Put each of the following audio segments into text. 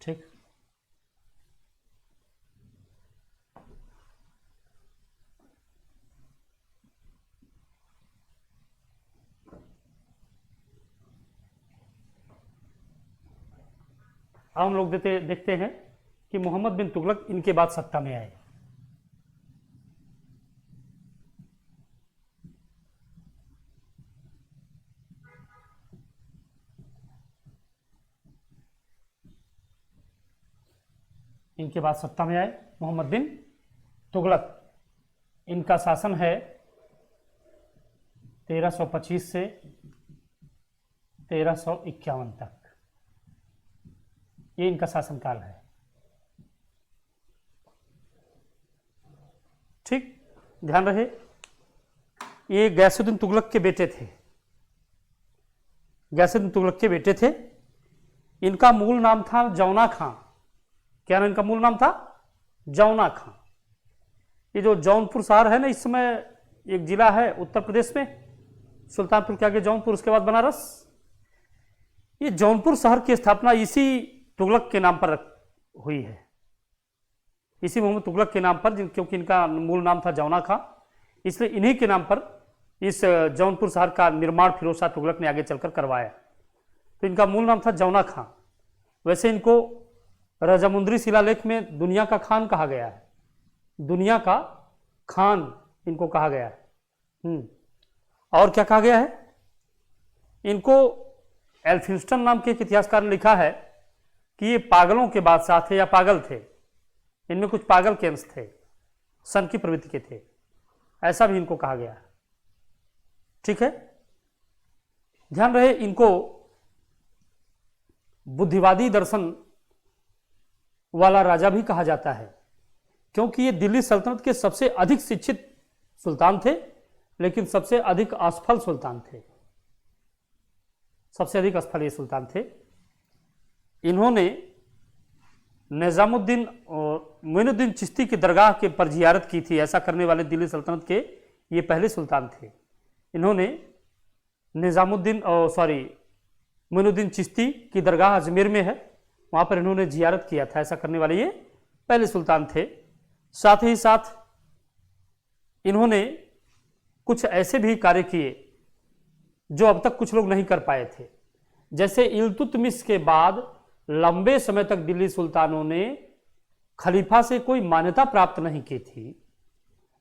ठीक। अब हम लोग देखते हैं कि मोहम्मद बिन तुगलक इनके बाद सत्ता में आए। इनके बाद सत्ता में आए मोहम्मद बिन तुगलक। इनका शासन है 1325 से 1351 तक, ये इनका शासनकाल है। ठीक, ध्यान रहे, ये गैसुद्दीन तुगलक के बेटे थे। गैसुद्दीन तुगलक के बेटे थे। इनका मूल नाम था जौना खां। क्या नाम, इनका मूल नाम था जौना खां। ये जो जौनपुर शहर है ना, इस समय एक जिला है उत्तर प्रदेश में, सुल्तानपुर के आगे जौनपुर, उसके बाद बनारस। ये जौनपुर शहर की स्थापना इसी तुगलक के नाम पर हुई है, इसी मोहम्मद तुगलक के नाम पर, क्योंकि इनका मूल नाम था जौना खां, इसलिए इन्हीं के नाम पर इस जौनपुर शहर का निर्माण फिरोज शाह तुगलक ने आगे चलकर करवाया। तो इनका मूल नाम था जौना खां। वैसे इनको रजामुंदरी शिलालेख में दुनिया का खान कहा गया है, दुनिया का खान इनको कहा गया है। और क्या कहा गया है इनको? एल्फिंस्टन नाम के एक इतिहासकार ने लिखा है कि ये पागलों के बादशाह थे या पागल थे, इनमें कुछ पागल के अंश थे, सन की प्रवृत्ति के थे, ऐसा भी इनको कहा गया है। ठीक है, ध्यान रहे, इनको बुद्धिवादी दर्शन वाला राजा भी कहा जाता है, क्योंकि ये दिल्ली सल्तनत के सबसे अधिक शिक्षित सुल्तान थे, लेकिन सबसे अधिक असफल सुल्तान थे, सबसे अधिक असफल ये सुल्तान थे। इन्होंने निजामुद्दीन और मोइनुद्दीन चिश्ती की दरगाह के पर जियारत की थी। ऐसा करने वाले दिल्ली सल्तनत के ये पहले सुल्तान थे। इन्होंने मोइनुद्दीन चिश्ती की दरगाह अजमेर में है, वहाँ पर इन्होंने जियारत किया था। ऐसा करने वाले ये पहले सुल्तान थे। साथ ही साथ इन्होंने कुछ ऐसे भी कार्य किए जो अब तक कुछ लोग नहीं कर पाए थे। जैसे इल्तुतमिश के बाद लंबे समय तक दिल्ली सुल्तानों ने खलीफा से कोई मान्यता प्राप्त नहीं की थी,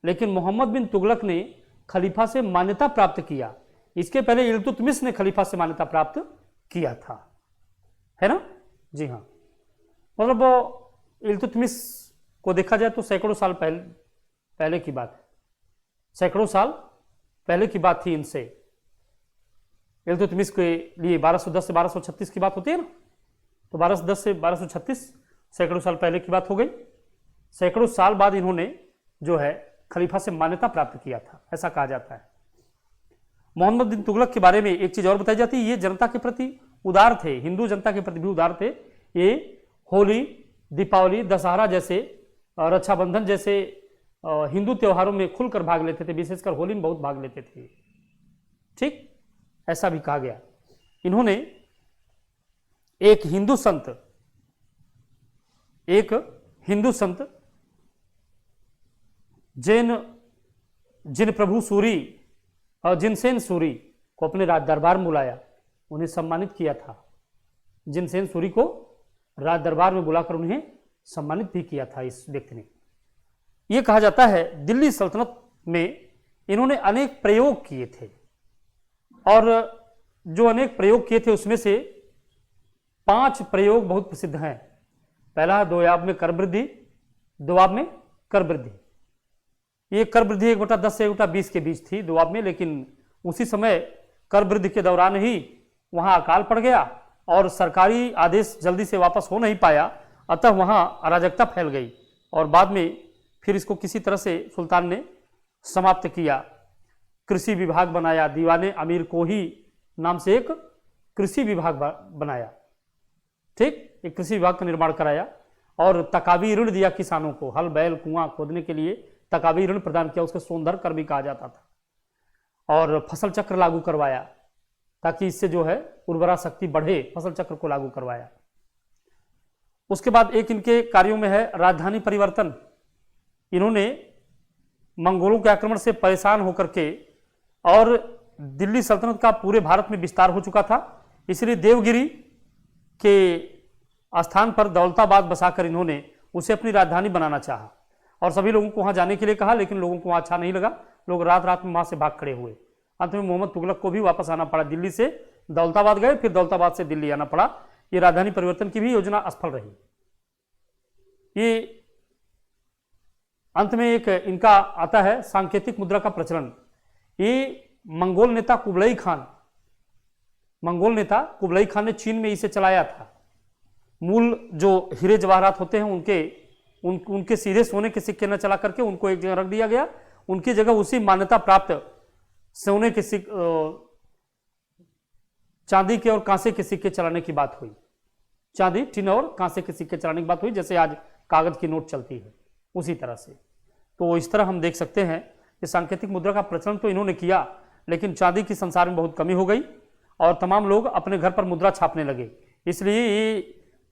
लेकिन मोहम्मद बिन तुगलक ने खलीफा से मान्यता प्राप्त किया। इसके पहले इल्तुतमिश ने खलीफा से मान्यता प्राप्त किया था, है ना? जी हाँ, मतलब इल्तुतमिश को देखा जाए तो सैकड़ों साल पहले की बात है, सैकड़ों साल पहले की बात थी। इनसे इल्तुतमिश के लिए 1210 से 1236 की बात होती है ना, तो 1210 से 1236 सैकड़ों साल पहले की बात हो गई। सैकड़ों साल बाद इन्होंने जो है खलीफा से मान्यता प्राप्त किया था, ऐसा कहा जाता है। मोहम्मद बिन तुगलक के बारे में एक चीज और बताई जाती है, ये जनता के प्रति उदार थे, हिंदू जनता के प्रति भी उदार थे। ये होली, दीपावली, दशहरा जैसे, रक्षाबंधन जैसे हिंदू त्योहारों में खुलकर भाग लेते थे, विशेषकर होली में बहुत भाग लेते थे। ठीक, ऐसा भी कहा गया। इन्होंने एक हिंदू संत जिन प्रभु सूरी और जिनसेन सूरी को अपने राज दरबार में बुलाया, उन्हें सम्मानित किया था। जिनसेन सूरी को राज दरबार में बुलाकर उन्हें सम्मानित भी किया था इस व्यक्ति ने। यह कहा जाता है दिल्ली सल्तनत में इन्होंने अनेक प्रयोग किए थे, और जो अनेक प्रयोग किए थे उसमें से 5 प्रयोग बहुत प्रसिद्ध हैं। पहला है दोयाब में कर वृद्धि, दोआब में कर वृद्धि। ये कर वृद्धि 1/10 से 1/20 के बीच थी दोआब में, लेकिन उसी समय कर वृद्धि के दौरान ही वहां अकाल पड़ गया और सरकारी आदेश जल्दी से वापस हो नहीं पाया, अतः वहां अराजकता फैल गई और बाद में फिर इसको किसी तरह से सुल्तान ने समाप्त किया। कृषि विभाग बनाया, दीवाने अमीर कोही नाम से एक कृषि विभाग बनाया। ठीक, एक कृषि विभाग का निर्माण कराया और तकावी ऋण दिया किसानों को, हल बैल कुआं खोदने के लिए तकावी ऋण प्रदान किया, उसके सोनधर कर भी कहा जाता था। और फसल चक्र लागू करवाया ताकि इससे जो है उर्वरा शक्ति बढ़े, फसल चक्र को लागू करवाया। उसके बाद एक इनके कार्यों में है राजधानी परिवर्तन। इन्होंने मंगोलों के आक्रमण से परेशान होकर के, और दिल्ली सल्तनत का पूरे भारत में विस्तार हो चुका था, इसलिए देवगिरी के स्थान पर दौलताबाद बसाकर इन्होंने उसे अपनी राजधानी बनाना चाहा और सभी लोगों को वहां जाने के लिए कहा, लेकिन लोगों को वहां अच्छा नहीं लगा। लोग रात रात में वहां से भाग खड़े हुए। अंत में मोहम्मद तुगलक को भी वापस आना पड़ा। दिल्ली से दौलताबाद गए, फिर दौलताबाद से दिल्ली आना पड़ा। ये राजधानी परिवर्तन की भी योजना असफल रही। ये अंत में एक इनका आता है सांकेतिक मुद्रा का प्रचलन। ये मंगोल नेता कुबलई खान ने चीन में इसे चलाया था। मूल जो हीरे जवाहरात होते हैं उनके सीधे सोने के सिक्के न चला करके उनको एक जगह रख दिया गया। उनकी जगह उसी मान्यता प्राप्त सोने के चांदी के और कांसे के सिक्के चलाने की बात हुई। चांदी, टिन और कांसे के सिक्के चलाने की बात हुई, जैसे आज कागज की नोट चलती है उसी तरह से। तो इस तरह हम देख सकते हैं कि सांकेतिक मुद्रा का प्रचलन तो इन्होंने किया, लेकिन चांदी की संसार में बहुत कमी हो गई और तमाम लोग अपने घर पर मुद्रा छापने लगे। इसलिए ये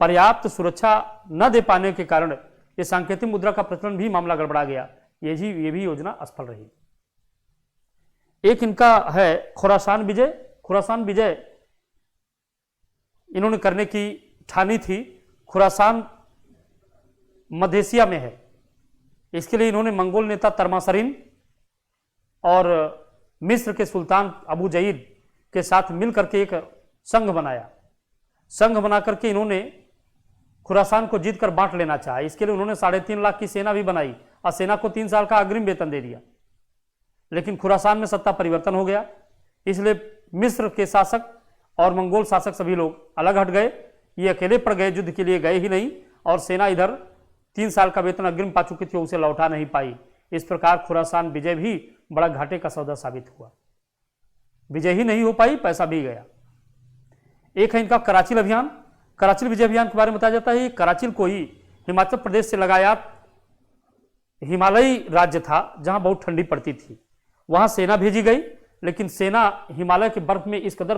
पर्याप्त सुरक्षा न दे पाने के कारण ये सांकेतिक मुद्रा का प्रचलन भी मामला गड़बड़ा गया। ये भी योजना असफल रही। एक इनका है खुरासान विजय। खुरासान विजय इन्होंने करने की ठानी थी। खुरासान मध्य एशिया में है। इसके लिए इन्होंने मंगोल नेता तरमासरिन और मिस्र के सुल्तान अबू जईद के साथ मिलकर के एक संघ बनाया। संघ बना करके इन्होंने खुरासान को जीत कर बांट लेना चाहा। इसके लिए उन्होंने 3.5 लाख की सेना भी बनाई और सेना को 3 साल का अग्रिम वेतन दे दिया। लेकिन खुरासान में सत्ता परिवर्तन हो गया, इसलिए मिस्र के शासक और मंगोल शासक सभी लोग अलग हट गए। ये अकेले पड़ गए, युद्ध के लिए गए ही नहीं, और सेना इधर 3 साल का वेतन अग्रिम पा चुकी थी, उसे लौटा नहीं पाई। इस प्रकार खुरासान विजय भी बड़ा घाटे का सौदा साबित हुआ। विजय ही नहीं हो पाई, पैसा भी गया। एक है इनका कराचिल अभियान। कराचिल विजय अभियान के बारे में बताया जाता है। कराचिल को ही हिमाचल प्रदेश से लगाया हिमालयी राज्य था जहां बहुत ठंडी पड़ती थी। वहां सेना भेजी गई, लेकिन सेना हिमालय के बर्फ में इस कदर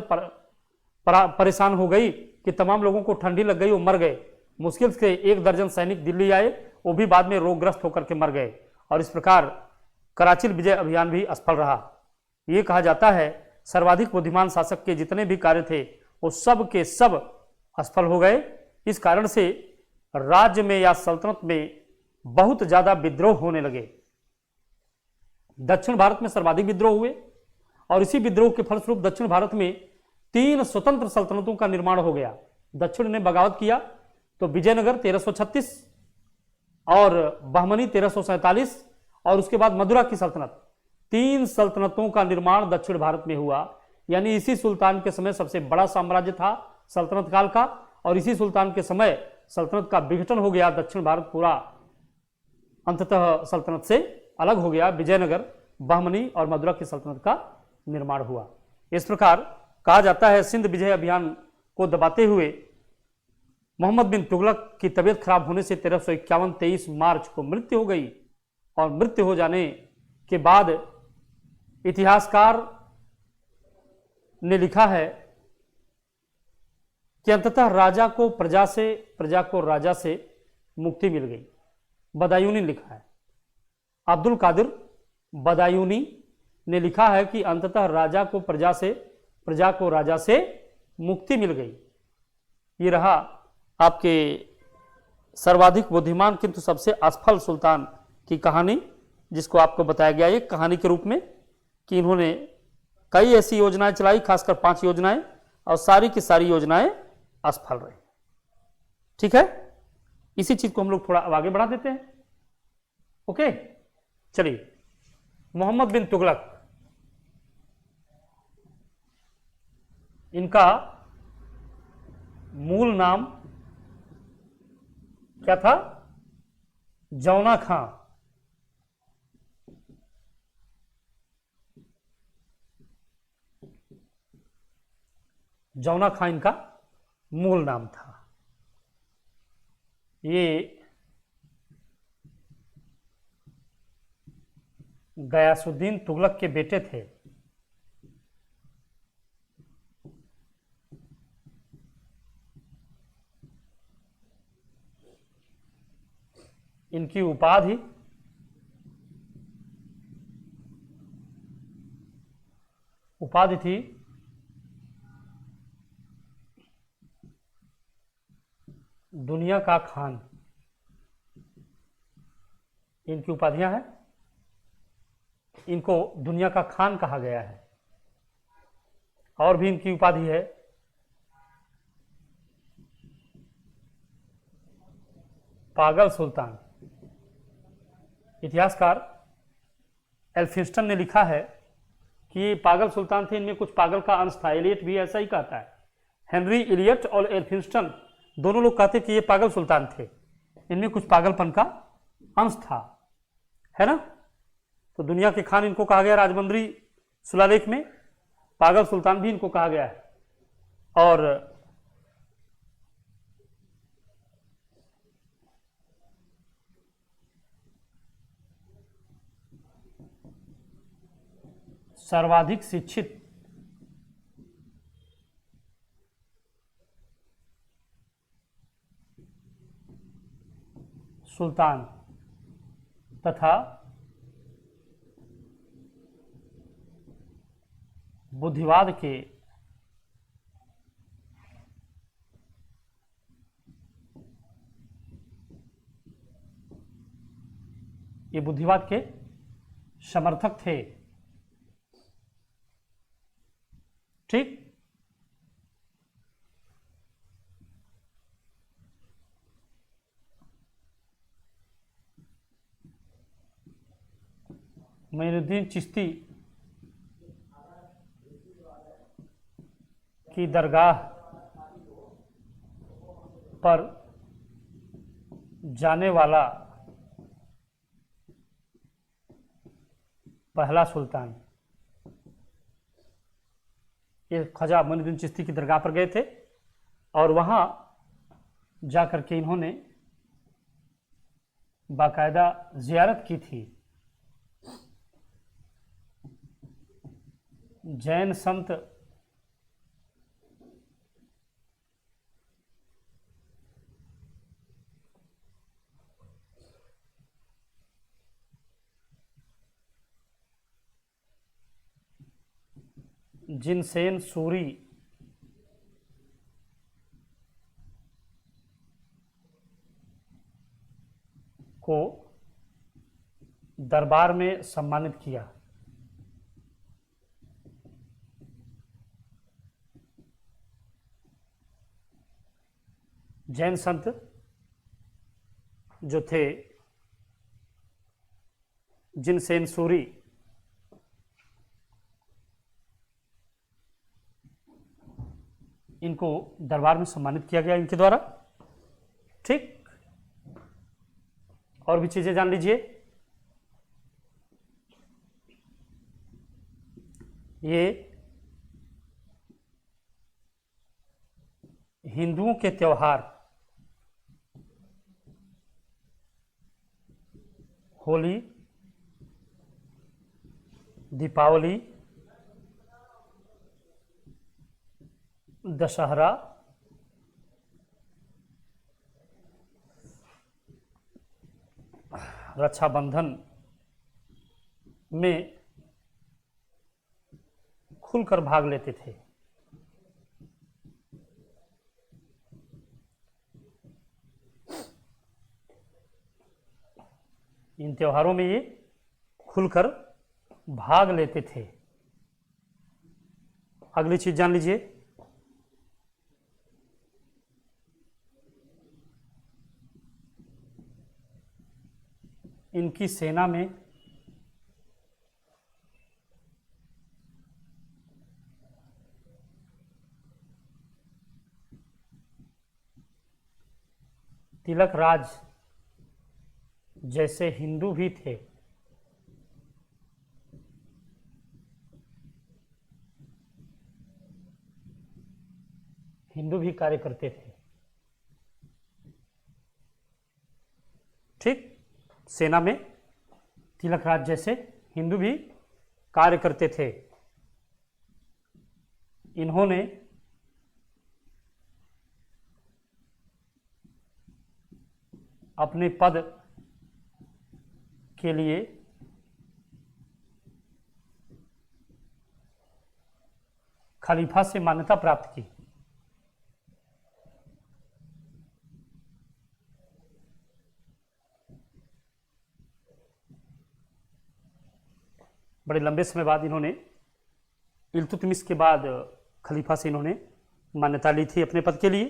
परेशान हो गई कि तमाम लोगों को ठंडी लग गई, वो मर गए। मुश्किल से 1 दर्जन सैनिक दिल्ली आए, वो भी बाद में रोगग्रस्त होकर के मर गए, और इस प्रकार कराचिल विजय अभियान भी असफल रहा। ये कहा जाता है सर्वाधिक बुद्धिमान शासक के जितने भी कार्य थे वो सब के सब असफल हो गए। इस कारण से राज्य में या सल्तनत में बहुत ज्यादा विद्रोह होने लगे। दक्षिण भारत में सर्वाधिक विद्रोह हुए, और इसी विद्रोह के फलस्वरूप दक्षिण भारत में 3 स्वतंत्र सल्तनतों का निर्माण हो गया। दक्षिण ने बगावत किया तो विजयनगर 1336 और बहमनी 1347 और उसके बाद मदुरा की सल्तनत। 3 सल्तनतों का निर्माण दक्षिण भारत में हुआ। यानी इसी सुल्तान के समय सबसे बड़ा साम्राज्य था सल्तनत काल का, और इसी सुल्तान के समय सल्तनत का विघटन हो गया। दक्षिण भारत पूरा अंततः सल्तनत से अलग हो गया। विजयनगर, बहमनी और मदुरा की सल्तनत का निर्माण हुआ। इस प्रकार कहा जाता है सिंध विजय अभियान को दबाते हुए मोहम्मद बिन तुगलक की तबीयत खराब होने से 1351 23 मार्च को मृत्यु हो गई, और मृत्यु हो जाने के बाद इतिहासकार ने लिखा है कि अंततः राजा को प्रजा से, प्रजा को राजा से मुक्ति मिल गई। बदायूनी ने लिखा है, अब्दुल कादिर बदायूनी ने लिखा है कि अंततः राजा को प्रजा से, प्रजा को राजा से मुक्ति मिल गई। ये रहा आपके सर्वाधिक बुद्धिमान किंतु सबसे असफल सुल्तान की कहानी, जिसको आपको बताया गया एक कहानी के रूप में कि इन्होंने कई ऐसी योजनाएं चलाई, खासकर 5 योजनाएं, और सारी की सारी योजनाएं असफल रही। ठीक है, इसी चीज को हम लोग थोड़ा आगे बढ़ा देते हैं। ओके, चलिए। मोहम्मद बिन तुगलक, इनका मूल नाम क्या था? जौना खां। जौना खां इनका मूल नाम था। ये गयासुद्दीन तुगलक के बेटे थे। इनकी उपाधि थी दुनिया का खान। इनकी उपाधियां हैं, इनको दुनिया का खान कहा गया है। और भी इनकी उपाधि है पागल सुल्तान। इतिहासकार एल्फिंस्टन ने लिखा है कि ये पागल सुल्तान थे, इनमें कुछ पागल का अंश था। एलियट भी ऐसा ही कहता है। हेनरी एलियट और एल्फिंस्टन दोनों लोग कहते कि ये पागल सुल्तान थे, इनमें कुछ पागलपन का अंश था, है ना। तो दुनिया के खान इनको कहा गया राजमंद्री शिलालेख में, पागल सुल्तान भी इनको कहा गया है। और सर्वाधिक शिक्षित सुल्तान तथा बुद्धिवाद के ये बुद्धिवाद के समर्थक थे। ठीक, मोइनुद्दीन चिश्ती की दरगाह पर जाने वाला पहला सुल्तान। ये ख्वाजा मोइनुद्दीन चिश्ती की दरगाह पर गए थे और वहां जाकर के इन्होंने बाकायदा जियारत की थी। जैन संत जिनसेन सूरी को दरबार में सम्मानित किया। जैन संत जो थे जिनसेन सूरी, इनको दरबार में सम्मानित किया गया इनके द्वारा। ठीक, और भी चीजें जान लीजिए। ये हिंदुओं के त्योहार होली, दीपावली, दशहरा, रक्षाबंधन में खुलकर भाग लेते थे। इन त्योहारों में ये खुलकर भाग लेते थे। अगली चीज जान लीजिए, इनकी सेना में तिलक राज जैसे हिंदू भी थे। हिंदू भी कार्य करते थे। ठीक, सेना में तिलक राज जैसे हिंदू भी कार्य करते थे। इन्होंने अपने पद के लिए खलीफा से मान्यता प्राप्त की। बड़े लंबे समय बाद इन्होंने इल्तुतमिश के बाद खलीफा से इन्होंने मान्यता ली थी अपने पद के लिए।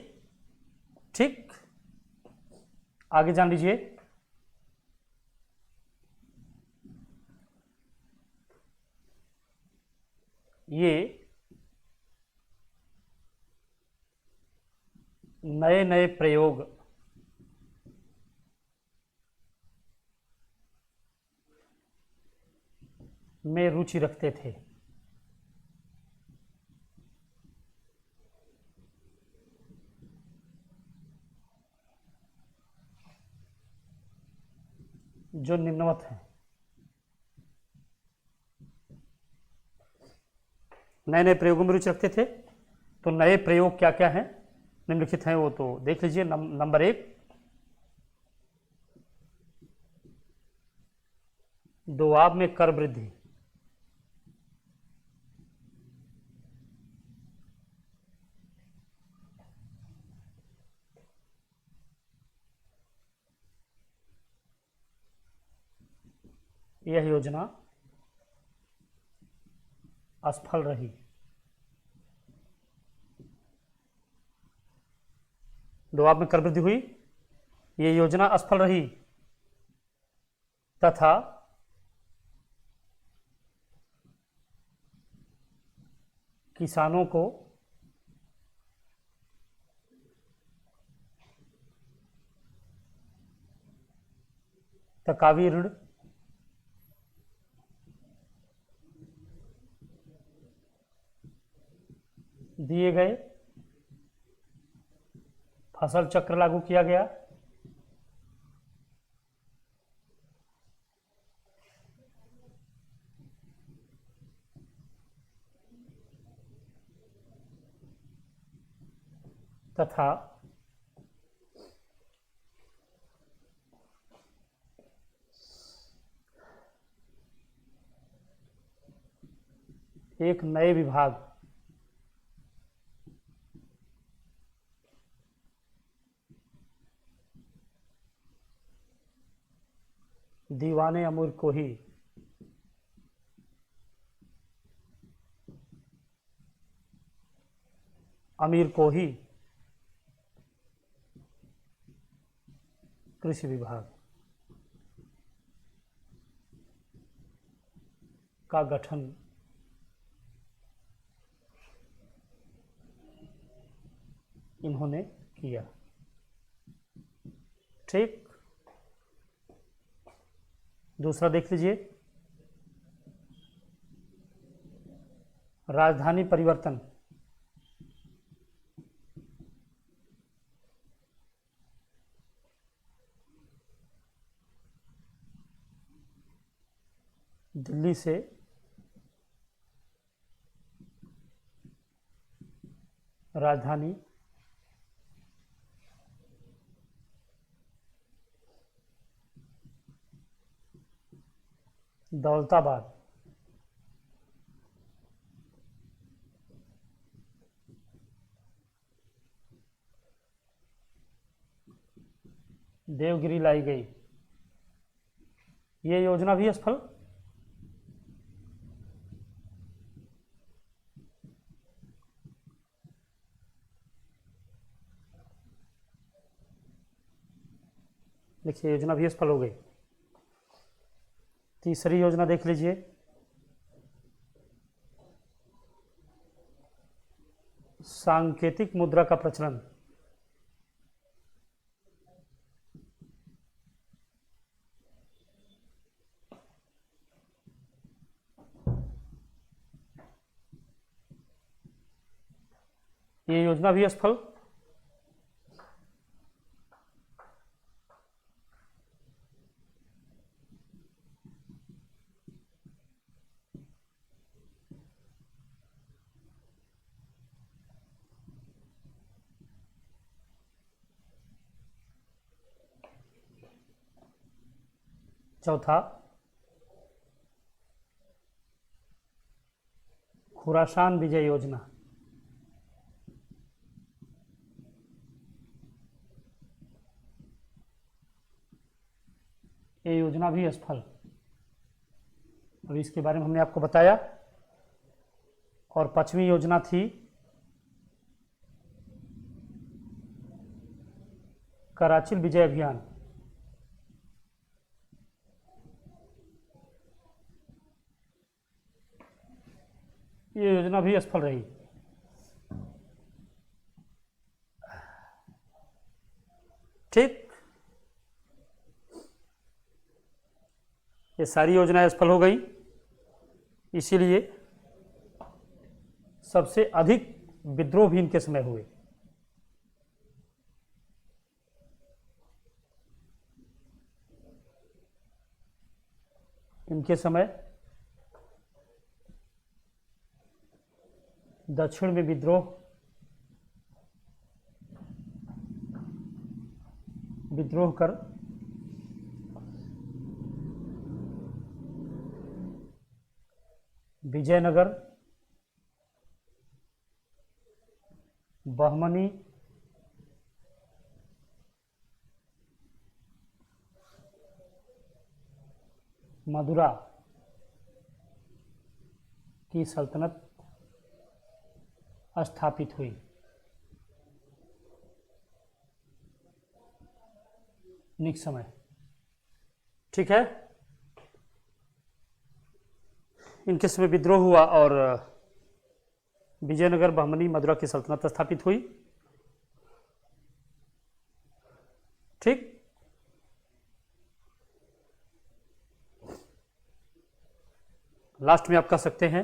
ठीक, आगे जान लीजिए। ये नए नए प्रयोग में रुचि रखते थे। जो निम्नवत हैं। नए नए प्रयोगों में रुचि रखते थे, तो नए प्रयोग क्या क्या हैं निम्नलिखित हैं, वो तो देख लीजिए। नंबर 1, दोआब में कर वृद्धि। यह योजना असफल रही। दोआब में कर वृद्धि हुई, यह योजना असफल रही तथा किसानों को तकावी ऋण दिए गए, फसल चक्र लागू किया गया, तथा एक नए विभाग दीवाने अमीर को ही कृषि विभाग का गठन इन्होंने किया। ठीक, दूसरा देख लीजिए, राजधानी परिवर्तन। दिल्ली से राजधानी दौलताबाद देवगिरी लाई गई। ये योजना भी असफल। देखिए, योजना भी असफल हो गई। तीसरी योजना देख लीजिए, सांकेतिक मुद्रा का प्रचलन। ये योजना भी असफल। चौथा, खुरासान विजय योजना, ये योजना भी असफल। अभी इसके बारे में हमने आपको बताया। और 5वीं योजना थी कराचिल विजय अभियान। ये योजना भी असफल रही। ठीक, ये सारी योजनाएं असफल हो गई। इसीलिए सबसे अधिक विद्रोह भी इनके समय हुए। इनके समय दक्षिण में विद्रोह कर विजयनगर, बहमनी, मदुरा की सल्तनत स्थापित हुई। निक समय, ठीक है। इनके समय विद्रोह हुआ और विजयनगर, बहमनी, मदुरा की सल्तनत स्थापित हुई। ठीक, लास्ट में आप कह सकते हैं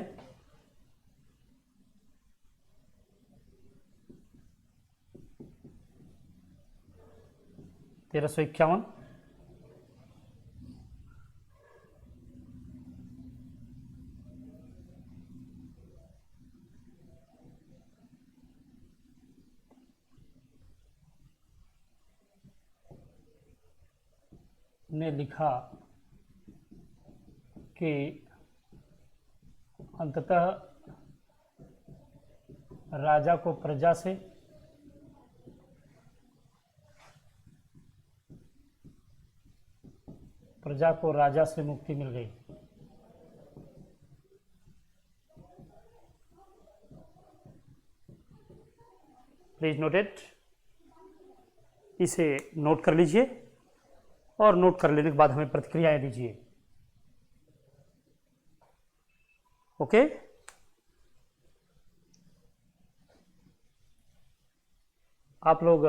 1351, ने लिखा कि अंततः राजा को प्रजा से राजा से मुक्ति मिल गई। प्लीज नोट इट, इसे नोट कर लीजिए और नोट कर लेने के बाद हमें प्रतिक्रियाएं दीजिए। ओके, आप लोग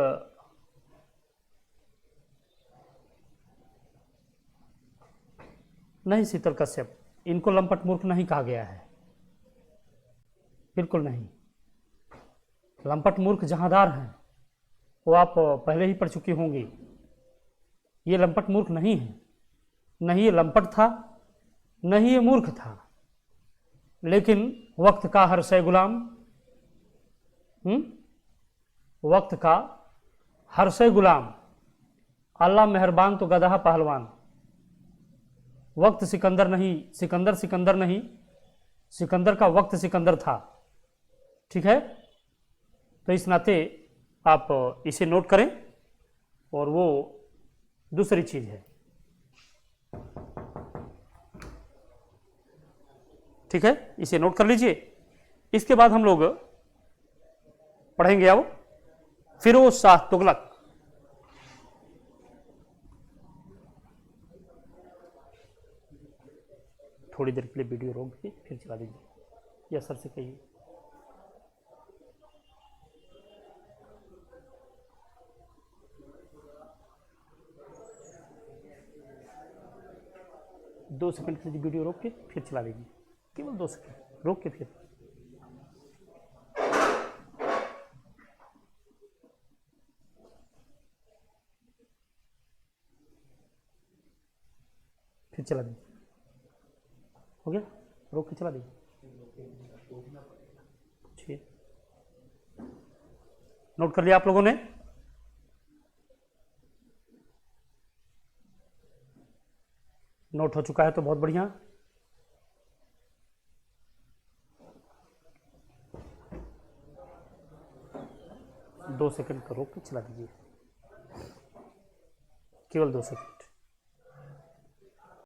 नहीं, शीतल कश्यप, इनको लंपट मूर्ख नहीं कहा गया है, बिल्कुल नहीं। लंपट मूर्ख जहांदार हैं, वो आप पहले ही पढ़ चुकी होंगी। ये लंपट मूर्ख नहीं है, नहीं ये लंपट था, नहीं ये मूर्ख था, लेकिन वक्त का हर शय गुलाम, वक्त का हर शय गुलाम, अल्लाह मेहरबान तो गधा पहलवान। वक्त सिकंदर नहीं, सिकंदर नहीं, सिकंदर का वक्त सिकंदर था। ठीक है, तो इस नाते आप इसे नोट करें। और वो दूसरी चीज है, ठीक है, इसे नोट कर लीजिए। इसके बाद हम लोग पढ़ेंगे अब फिरोज शाह तुगलक। थोड़ी देर के लिए वीडियो रोक के फिर चला दीजिए, या सर से कहिए। दो सेकंड के लिए वीडियो रोक के फिर चला दीजिए, केवल 2 सेकंड रोक के फिर चला दीजिए। हो गया, रोक के चला दीजिए। नोट कर लिया आप लोगों ने? नोट हो चुका है तो बहुत बढ़िया। 2 सेकंड का रोक के चला दीजिए, केवल 2 सेकंड।